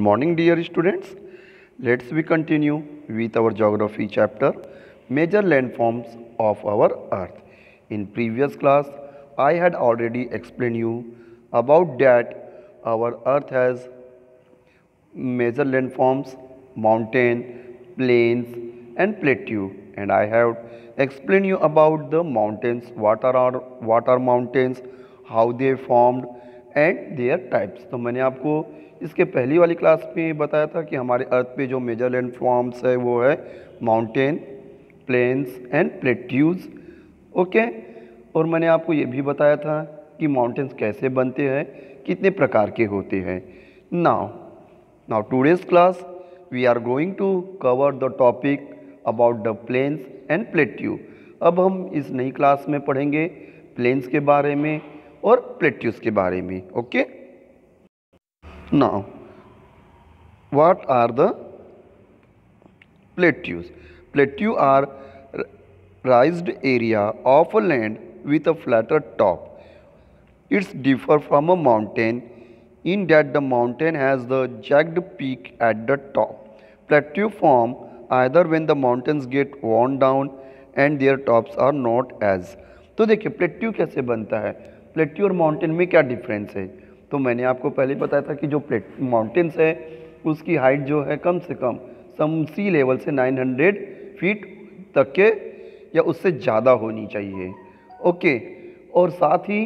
morning, dear students. Let's we continue with our geography chapter, major landforms of our Earth. In previous class, I had already explained you about that our Earth has major landforms, mountain, plains, and plateau. And I have explained you about the mountains, what are mountains, how they formed, and there types. तो मैंने आपको इसके पहली वाली class में बताया था कि हमारे अर्थ पे जो मेजर लैंड फॉर्म्स है वो है mountain, plains and plateaus. Okay, और मैंने आपको ये भी बताया था कि माउंटेन्स कैसे बनते हैं, कितने प्रकार के होते हैं। Now today's class we are going to cover the topic about the plains and plateau. अब हम इस नई क्लास में पढ़ेंगे प्लेन्स के बारे में और प्लेट्यूज के बारे में। Okay, now what are the plateaus? Plateau are raised area of a land with a flatter top. It's differ from a mountain in that the mountain has the jagged peak at the top. Plateau form either when the mountains get worn down and their tops are not as. तो देखिए plateau कैसे बनता है, plateau और mountain में क्या difference है। तो मैंने आपको पहले बताया था कि जो माउंटेन्स है उसकी हाइट जो है कम से कम सम सी लेवल से 900 फीट तक के या उससे ज़्यादा होनी चाहिए। ओके, और साथ ही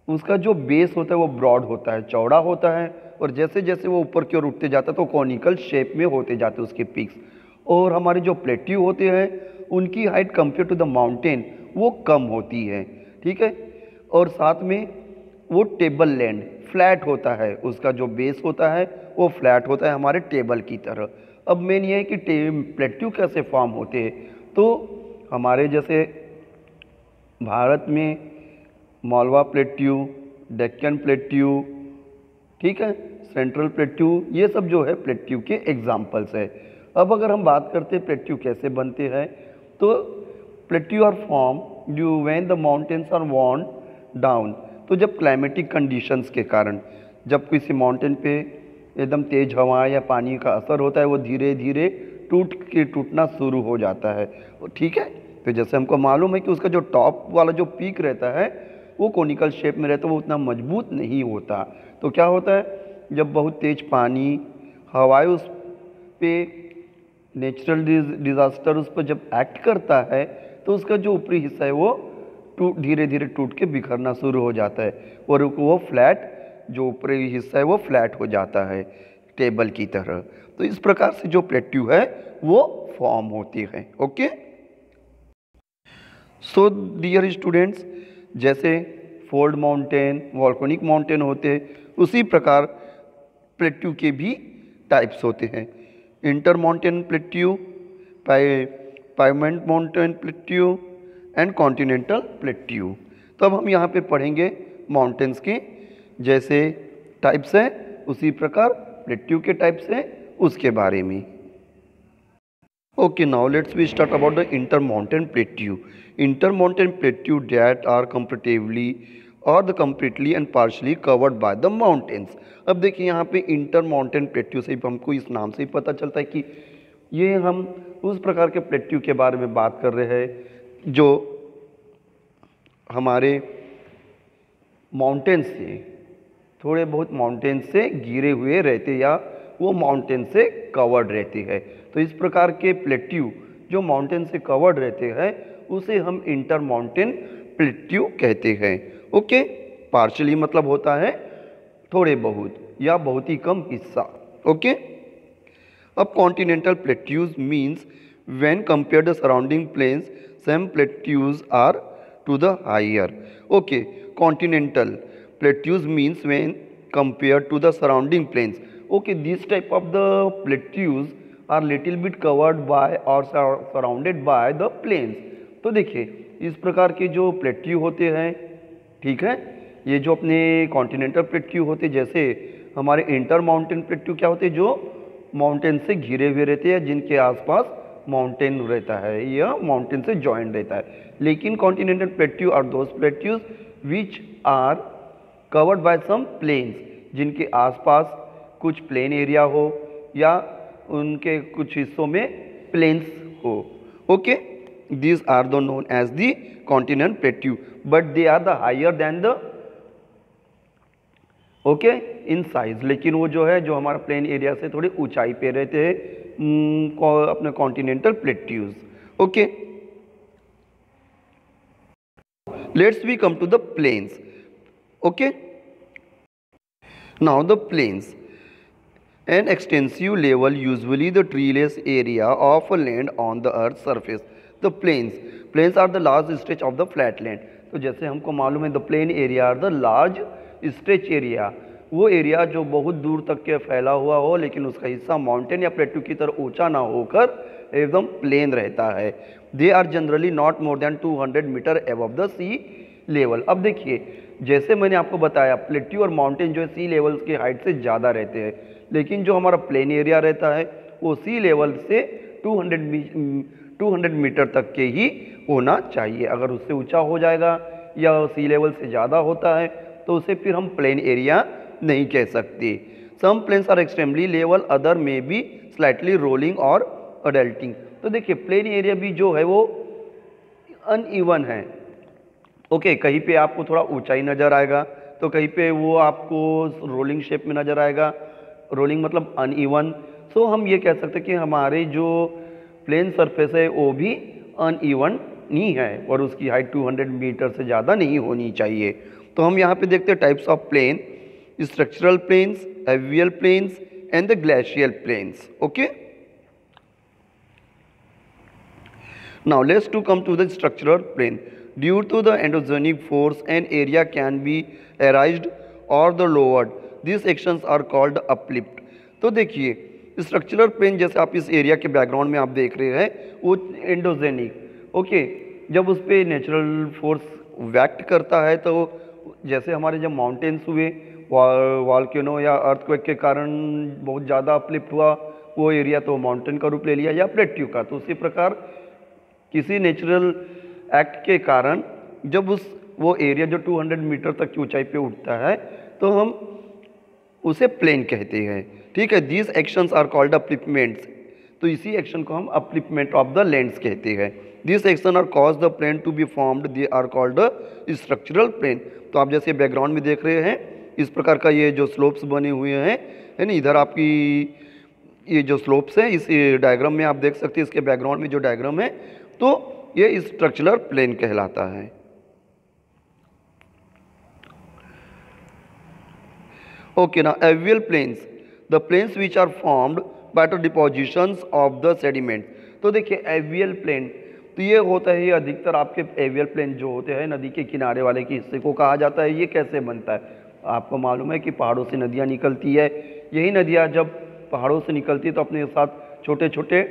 उसका जो बेस होता है वो ब्रॉड होता है, चौड़ा होता है, और जैसे जैसे वो ऊपर की ओर उठते जाता है तो कॉनिकल शेप में होते जाते हैं उसके पीक्स। और हमारे जो प्लेट्यू होते हैं उनकी height compare to the mountain वो कम होती है, ठीक है। और साथ में वो टेबल लैंड फ्लैट होता है, उसका जो बेस होता है वो फ्लैट होता है हमारे टेबल की तरह। अब मेन ये है कि प्लेट्यू कैसे फॉर्म होते हैं। तो हमारे जैसे भारत में मालवा प्लेट्यू, डेक्कन प्लेट्यू, ठीक है, सेंट्रल प्लेट्यू, ये सब जो है प्लेट्यू के एग्जाम्पल्स है। अब अगर हम बात करते हैं प्लेट्यू कैसे बनते हैं, तो plateau are form due when the mountains are worn down. तो जब क्लाइमेटिक कंडीशंस के कारण जब किसी माउंटेन पे एकदम तेज हवा या पानी का असर होता है वो धीरे धीरे टूटना शुरू हो जाता है, ठीक है। तो जैसे हमको मालूम है कि उसका जो टॉप वाला जो पीक रहता है वो कोनिकल शेप में रहता है, वो उतना मजबूत नहीं होता। तो क्या होता है, जब बहुत तेज पानी हवाएं उस पे नेचुरल डिज़ास्टर उस पर जब एक्ट करता है तो उसका जो ऊपरी हिस्सा है वो धीरे धीरे टूट के बिखरना शुरू हो जाता है, और वो फ्लैट जो ऊपरी हिस्सा है वो फ्लैट हो जाता है टेबल की तरह। तो इस प्रकार से जो प्लेट्यू है वो फॉर्म होती है। ओके, सो डियर स्टूडेंट्स, जैसे फोल्ड माउंटेन, वॉल्केनिक माउंटेन होते हैं उसी प्रकार प्लेट्यू के भी टाइप्स होते हैं। Inter mountain plateau, piedmont mountain plateau and continental plateau. तो अब हम यहाँ पे पढ़ेंगे माउंटेन्स के जैसे टाइप्स हैं उसी प्रकार प्लेट्यू के टाइप्स हैं उसके बारे में। Okay, now let's we start about the intermountain plateau. Intermountain plateau that are comparatively or the completely and partially covered by the mountains. अब देखिए यहाँ पे intermountain plateau से हमको इस नाम से ही पता चलता है कि ये हम उस प्रकार के प्लेट्यू के बारे में बात कर रहे हैं जो हमारे माउंटेन से थोड़े बहुत माउंटेन से घिरे हुए रहते या वो माउंटेन से कवर्ड रहती है। तो इस प्रकार के प्लेट्यू जो माउंटेन से कवर्ड रहते हैं उसे हम इंटर माउंटेन प्लेट्यू कहते हैं। ओके, पार्शियली मतलब होता है थोड़े बहुत या बहुत ही कम हिस्सा। ओके, अब continental plateaus means when compare the surrounding plains some plateaus are to the higher. Okay, continental plateaus means when compare to the surrounding plains. Okay, this type of the plateaus are little bit covered by or surrounded by the plains. तो देखिए इस प्रकार के जो plateau होते हैं, ठीक है, ये जो अपने कॉन्टिनेंटल प्लेट्यू होते जैसे हमारे इंटर माउंटेन प्लेट्यू क्या होते हैं जो माउंटेन से घिरे हुए रहते हैं जिनके आसपास माउंटेन रहता है या माउंटेन से जॉइंट रहता है। लेकिन continental plateau are those plateaus which are covered by some plains जिनके आसपास कुछ प्लेन एरिया हो या उनके कुछ हिस्सों में प्लेन्स हो। Okay, these are the known as the continent plateau, but they are the higher than the okay in size, लेकिन वो जो है जो हमारा प्लेन एरिया से थोड़ी ऊंचाई पे रहते हैं अपने continental plateaus. Okay, let's we come to the plains. Okay, now the plains, an extensive level, usually the treeless area of land on the earth's surface. The plains are the large stretch of the flat land. तो जैसे हमको मालूम है, the plain area are the large stretch area, वो area जो बहुत दूर तक के फैला हुआ हो लेकिन उसका हिस्सा माउंटेन या प्लेट्यू की तरह ऊंचा ना होकर एकदम प्लेन रहता है। They are generally not more than 200 metre above the sea level. अब देखिए, जैसे मैंने आपको बताया, प्लेट्यू और माउंटेन जो है सी लेवल की हाइट से ज़्यादा रहते हैं, लेकिन जो हमारा प्लेन एरिया रहता है वो सी लेवल से 200 मीटर तक के ही होना चाहिए। अगर उससे ऊंचा हो जाएगा या सी लेवल से ज़्यादा होता है तो उसे फिर हम प्लेन एरिया नहीं कह सकते। Some plains are extremely level, other में बी स्लाइटली रोलिंग और अडल्टिंग। तो देखिए, प्लेन एरिया भी जो है वो अनइवन है। ओके, कहीं पे आपको थोड़ा ऊंचाई नज़र आएगा तो कहीं पे वो आपको रोलिंग शेप में नज़र आएगा। रोलिंग मतलब अनइवन। सो हम ये कह सकते हैं कि हमारे जो प्लेन सरफेस है वो भी अनइवन नहीं है और उसकी हाइट 200 मीटर से ज़्यादा नहीं होनी चाहिए। तो हम यहाँ पे देखते हैं types of plain: structural plains, alluvial plains and the glacial plains. Okay, now let's to come to the structural plane. Due to the endogenic force, an area can be raised or the lowered. These actions are called uplift. तो देखिए, structural plane जैसे आप इस area के background में आप देख रहे हैं वो एंडोजेनिक। ओके, जब उस पर नेचुरल फोर्स वैक्ट करता है तो जैसे हमारे जब माउंटेन्स हुए, वॉल्केनो या अर्थक्वेक के कारण बहुत ज़्यादा अपलिफ्ट हुआ वो एरिया, तो माउंटेन का रूप ले लिया या प्लेट्यू का। तो उसी प्रकार किसी नेचुरल एक्ट के कारण जब वो एरिया जो 200 मीटर तक की ऊंचाई पे उठता है तो हम उसे प्लेन कहते हैं। ठीक है, दीज एक्शंस आर कॉल्ड अपलिफ्टमेंट्स। तो इसी एक्शन को हम अपलिफ्टमेंट ऑफ द लैंड्स कहते हैं। This action are cause the plain to be formed, they are called the structural plain. तो आप जैसे बैकग्राउंड में देख रहे हैं इस प्रकार का ये जो स्लोप्स बने हुए हैं, है ना, इधर आपकी ये जो स्लोप्स है इस डायग्राम में आप देख सकते हैं, इसके बैकग्राउंड में जो डायग्राम है तो ये स्ट्रक्चरल प्लेन कहलाता है। ओके, ना alluvial plains, the plains which are formed by the depositions of the sediment. तो देखिए, एवियल प्लेन तो ये होता है, ये अधिकतर आपके एवियल प्लेन जो होते हैं नदी के किनारे वाले के हिस्से को कहा जाता है। ये कैसे बनता है? आपको मालूम है कि पहाड़ों से नदियाँ निकलती है, यही नदियाँ जब पहाड़ों से निकलती है तो अपने साथ छोटे छोटे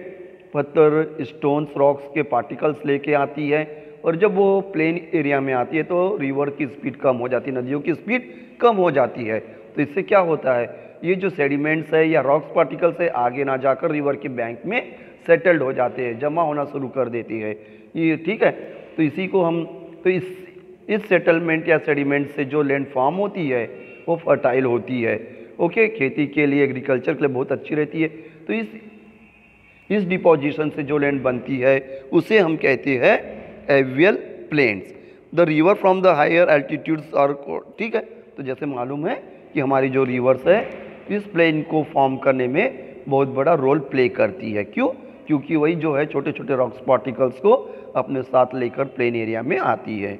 पत्थर, स्टोन्स, रॉक्स के पार्टिकल्स लेके आती है और जब वो प्लेन एरिया में आती है तो रिवर की स्पीड कम हो जाती है, नदियों की स्पीड कम हो जाती है। तो इससे क्या होता है, ये जो सेडिमेंट्स है या रॉक्स पार्टिकल्स है आगे ना जाकर रिवर के बैंक में सेटल्ड हो जाते हैं, जमा होना शुरू कर देती है ये। ठीक है, तो इसी को हम तो इस सेटलमेंट या सेडिमेंट से जो लैंड फॉर्म होती है वो फर्टाइल होती है। ओके, खेती के लिए, एग्रीकल्चर के लिए बहुत अच्छी रहती है। तो इस डिपोजिशन से जो लैंड बनती है उसे हम कहते हैं alluvial plains. The river from the higher altitudes are, ठीक है, तो जैसे मालूम है कि हमारी जो रिवर्स है इस प्लेन को फॉर्म करने में बहुत बड़ा रोल प्ले करती है। क्यों? क्योंकि वही जो है छोटे छोटे रॉक्स पार्टिकल्स को अपने साथ लेकर प्लेन एरिया में आती है।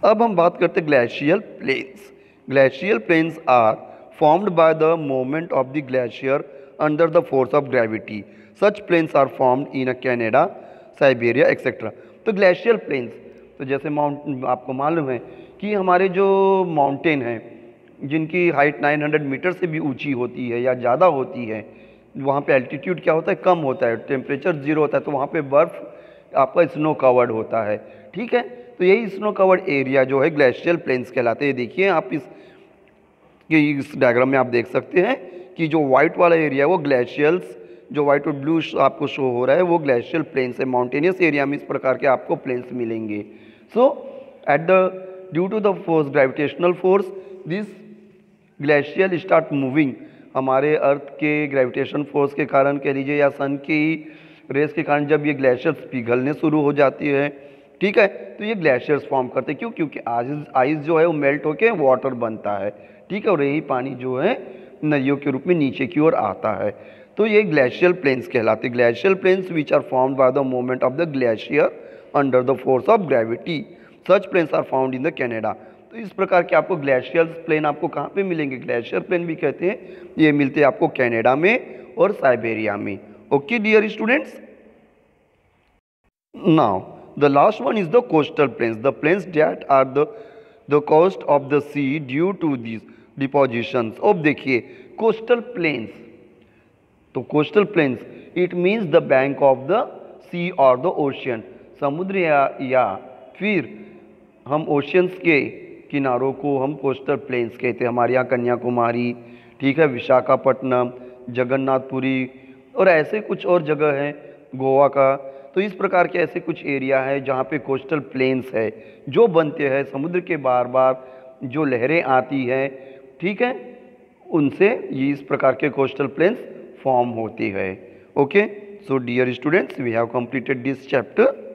अब हम बात करते हैं glacial plains. Glacial plains are formed by the movement of the glacier under the force of gravity. Such plains are formed in Canada, Siberia, etc. तो ग्लेशियल प्लेन्स, तो जैसे आपको मालूम है कि हमारे जो माउंटेन हैं जिनकी हाइट 900 मीटर से भी ऊंची होती है या ज़्यादा होती है, वहाँ पे एल्टीट्यूड क्या होता है, कम होता है, टेम्परेचर 0 होता है, तो वहाँ पे बर्फ़ आपका स्नो कवर्ड होता है। ठीक है, तो यही स्नो कवर्ड एरिया जो है ग्लेशियल प्लेन्स कहलाते हैं। देखिए आप इस डायग्राम में आप देख सकते हैं कि जो वाइट वाला एरिया है वो ग्लेशियल्स, जो वाइट और ब्लू आपको शो हो रहा है वो ग्लेशियल प्लेन्स है। माउंटेनियस एरिया में इस प्रकार के आपको प्लेन्स मिलेंगे। So at the due to the force gravitational force this glacier start moving. हमारे अर्थ के ग्रेविटेशन फोर्स के कारण कह लीजिए या सन की रेस के कारण जब ये ग्लेशियर्स पिघलने शुरू हो जाती है, ठीक है, तो ये ग्लेशियर्स फॉर्म करते हैं। क्यों? क्योंकि आइस जो है वो मेल्ट होके वाटर बनता है, ठीक है, और यही पानी जो है नदियों के रूप में नीचे की ओर आता है। तो ये ग्लेशियल प्लेन्स कहलाते हैं। Glacial plains which are formed by the movement of the glacier under the force of gravity. Such plains are found in the Canada. तो इस प्रकार के आपको ग्लेशियल प्लेन आपको कहाँ पे मिलेंगे? ग्लेशियर प्लेन भी कहते हैं, ये मिलते हैं आपको कनाडा में और साइबेरिया में। Okay dear students, now the last one is the coastal plains, the plains that are the coast of the sea due to this depositions. अब देखिए कोस्टल प्लेन्स, तो coastal plains it means the bank of the sea और the ocean. समुद्र या फिर हम oceans के किनारों को हम कोस्टल प्लेन्स कहते हैं। हमारे यहाँ कन्याकुमारी, ठीक है, विशाखापट्टनम, जगन्नाथपुरी और ऐसे कुछ और जगह हैं, गोवा का। तो इस प्रकार के ऐसे कुछ एरिया है जहाँ पे कोस्टल प्लेन्स है जो बनते हैं समुद्र के बार बार जो लहरें आती हैं, ठीक है, उनसे ये इस प्रकार के कोस्टल प्लेन्स फॉर्म होती है। Okay, so dear students, we have completed this chapter.